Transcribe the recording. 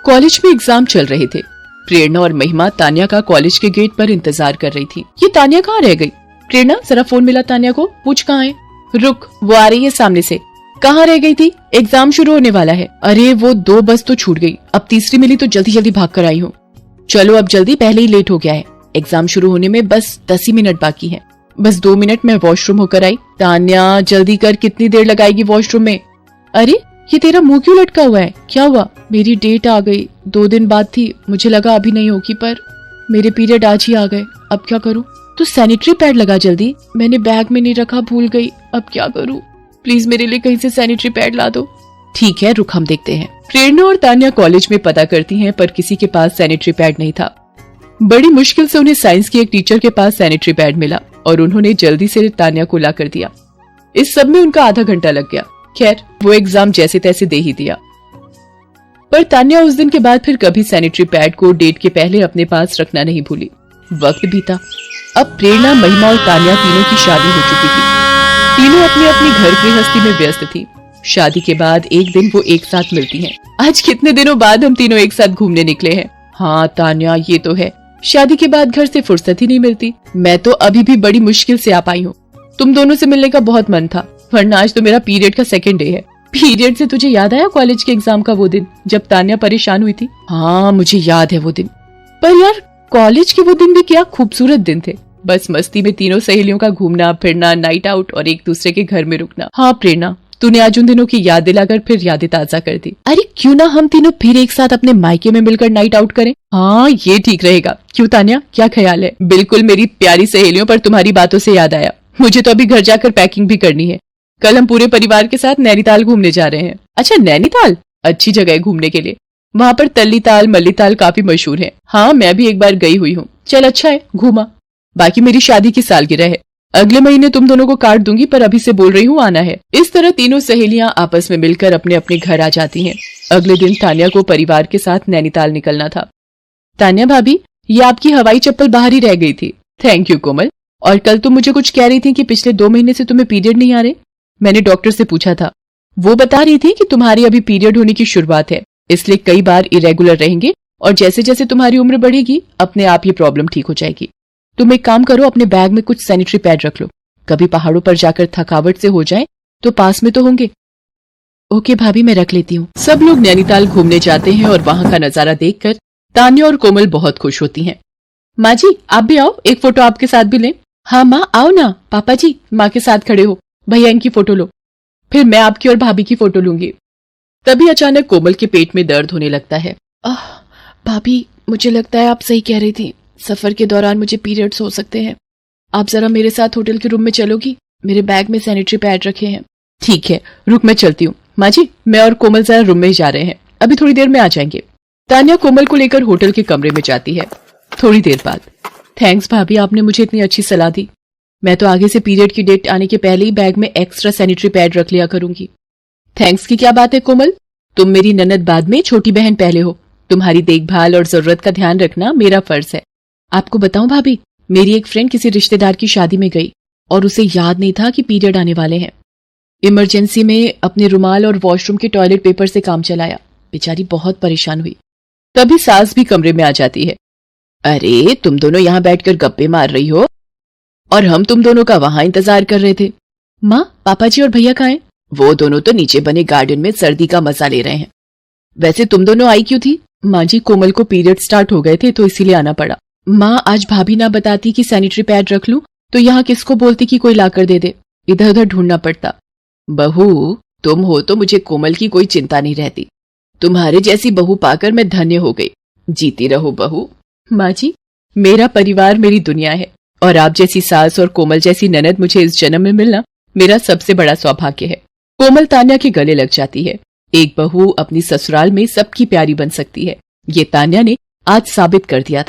College में exam चल रहे थे। प्रेरणा और महिमा तान्या का कॉलेज के गेट पर इंतजार कर रही थी। ये तान्या कहाँ रह गई? प्रेरणा जरा फोन मिला तान्या को, पूछ कहाँ है। रुक, वो आ रही है सामने से। कहाँ रह गई थी? एग्जाम शुरू होने वाला है। अरे वो 2 बस तो छूट गई, अब तीसरी मिली तो जल्दी जल्दी भाग कर आई हूँ। चलो अब जल्दी, पहले ही लेट हो गया है। एग्जाम शुरू होने में बस 10 ही मिनट बाकी है। बस 2 मिनट में वॉशरूम होकर आई। तान्या जल्दी कर, कितनी देर लगाएगी वॉशरूम में? अरे ये तेरा मुंह क्यों लटका हुआ है? क्या हुआ? मेरी डेट आ गई, 2 दिन बाद थी, मुझे लगा अभी नहीं होगी, पर मेरे पीरियड आज ही आ गए। अब क्या करूँ? तो सैनिटरी पैड लगा जल्दी। मैंने बैग में नहीं रखा, भूल गई। अब क्या करूँ? प्लीज मेरे लिए कहीं से सैनिटरी पैड ला दो। ठीक है, रुक हम देखते हैं। प्रेरणा और तान्या कॉलेज में पता करती हैं, पर किसी के पास सैनिटरी पैड नहीं था। बड़ी मुश्किल से उन्हें साइंस की एक टीचर के पास सैनिटरी पैड मिला और उन्होंने जल्दी से तान्या को ला कर दिया। इस सब में उनका आधा घंटा लग गया। खैर, वो एग्जाम जैसे तैसे दे ही दिया। पर तान्या उस दिन के बाद फिर कभी सैनिटरी पैड को डेट के पहले अपने पास रखना नहीं भूली। वक्त बीता। अब प्रेरणा, महिमा और तान्या तीनों की शादी हो चुकी थी। तीनों अपने अपने घर गृहस्थी में व्यस्त थी। शादी के बाद एक दिन वो एक साथ मिलती हैं। आज कितने दिनों बाद हम तीनों एक साथ घूमने निकले हैं। हाँ तान्या, ये तो है, शादी के बाद घर से फुर्सत ही नहीं मिलती। मैं तो अभी भी बड़ी मुश्किल से आ पाई हूँ। तुम दोनों से मिलने का बहुत मन था, वरना आज तो मेरा पीरियड का 2nd डे है। पीरियड से तुझे याद आया कॉलेज के एग्जाम का वो दिन जब तान्या परेशान हुई थी? हाँ मुझे याद है वो दिन। पर यार कॉलेज के वो दिन भी क्या खूबसूरत दिन थे। बस मस्ती में तीनों सहेलियों का घूमना फिरना, नाइट आउट और एक दूसरे के घर में रुकना। हाँ प्रेरणा, तूने आज उन दिनों की याद दिलाकर फिर यादें ताजा कर दी। अरे क्यों ना हम तीनों फिर एक साथ अपने मायके में मिलकर नाइट आउट करें? हाँ ये ठीक रहेगा। क्यों तान्या, क्या ख्याल है? बिल्कुल मेरी प्यारी सहेलियों, पर तुम्हारी बातों से याद आया, मुझे तो अभी घर जाकर पैकिंग भी करनी है। कल हम पूरे परिवार के साथ नैनीताल घूमने जा रहे हैं। अच्छा नैनीताल, अच्छी जगह है घूमने के लिए। वहाँ पर तल्ली ताल, मल्ली ताल काफी मशहूर है। हाँ मैं भी एक बार गई हुई हूँ। चल अच्छा है, घूमा। बाकी मेरी शादी की सालगिरह है, अगले महीने तुम दोनों को कार्ड दूंगी, पर अभी से बोल रही हूँ आना है। इस तरह तीनों सहेलियां आपस में मिलकर अपने अपने घर आ जाती हैं। अगले दिन तान्या को परिवार के साथ नैनीताल निकलना था। तान्या भाभी, ये आपकी हवाई चप्पल बाहर ही रह गई थी। थैंक यू कोमल। और कल तुम मुझे कुछ कह रही थी कि पिछले 2 महीने से तुम्हें पीरियड नहीं आ रहे। मैंने डॉक्टर से पूछा था, वो बता रही थी कि तुम्हारी अभी पीरियड होने की शुरुआत है, इसलिए कई बार इरेगुलर रहेंगे और जैसे जैसे तुम्हारी उम्र बढ़ेगी अपने आप ये प्रॉब्लम ठीक हो जाएगी। तुम एक काम करो, अपने बैग में कुछ सैनिटरी पैड रख लो, कभी पहाड़ों पर जाकर थकावट से हो जाए तो पास में तो होंगे। ओके भाभी, मैं रख लेती हूँ। सब लोग नैनीताल घूमने जाते हैं और वहाँ का नजारा देखकर तान्या और कोमल बहुत खुश होती हैं। माँ जी आप भी आओ, एक फोटो आपके साथ भी लें। हाँ माँ आओ ना। पापा जी माँ के साथ खड़े हो, भैया इनकी फोटो लो, फिर मैं आपकी और भाभी की फोटो लूंगी। तभी अचानक कोमल के पेट में दर्द होने लगता है। भाभी मुझे लगता है आप सही कह रही थी, सफर के दौरान मुझे पीरियड्स हो सकते हैं। आप जरा मेरे साथ होटल के रूम में चलोगी? मेरे बैग में सैनिटरी पैड रखे हैं। ठीक है, रुक मैं चलती हूँ। माँ जी मैं और कोमल जरा रूम में ही जा रहे हैं, अभी थोड़ी देर में आ जाएंगे। तान्या कोमल को लेकर होटल के कमरे में जाती है। थोड़ी देर बाद, थैंक्स भाभी, आपने मुझे इतनी अच्छी सलाह दी। मैं तो आगे से पीरियड की डेट आने के पहले ही बैग में एक्स्ट्रा सैनिटरी पैड रख लिया करूंगी। थैंक्स की क्या बात है कोमल, तुम मेरी ननद बाद में, छोटी बहन पहले हो। तुम्हारी देखभाल और जरूरत का ध्यान रखना मेरा फर्ज है। आपको बताऊं भाभी, मेरी एक फ्रेंड किसी रिश्तेदार की शादी में गई और उसे याद नहीं था कि पीरियड आने वाले हैं। इमरजेंसी में अपने रुमाल और वॉशरूम के टॉयलेट पेपर से काम चलाया, बेचारी बहुत परेशान हुई। तभी सास भी कमरे में आ जाती है। अरे तुम दोनों यहाँ बैठकर गप्पे मार रही हो और हम तुम दोनों का वहां इंतजार कर रहे थे। माँ पापा जी और भैया कहाँ हैं? वो दोनों तो नीचे बने गार्डन में सर्दी का मजा ले रहे हैं। वैसे तुम दोनों आई क्यों थी? माँ जी कोमल को पीरियड स्टार्ट हो गए थे तो इसीलिए आना पड़ा। माँ आज भाभी ना बताती कि सैनिटरी पैड रख लूं तो यहाँ किसको बोलती कि कोई लाकर दे दे, इधर उधर ढूंढना पड़ता। बहू तुम हो तो मुझे कोमल की कोई चिंता नहीं रहती। तुम्हारे जैसी बहू पाकर मैं धन्य हो गई। जीती रहो बहू। माँ जी मेरा परिवार मेरी दुनिया है और आप जैसी सास और कोमल जैसी ननद मुझे इस जन्म में मिलना मेरा सबसे बड़ा सौभाग्य है। कोमल तान्या के गले लग जाती है। एक बहू अपनी ससुराल में सबकी प्यारी बन सकती है, ये तान्या ने आज साबित कर दिया था।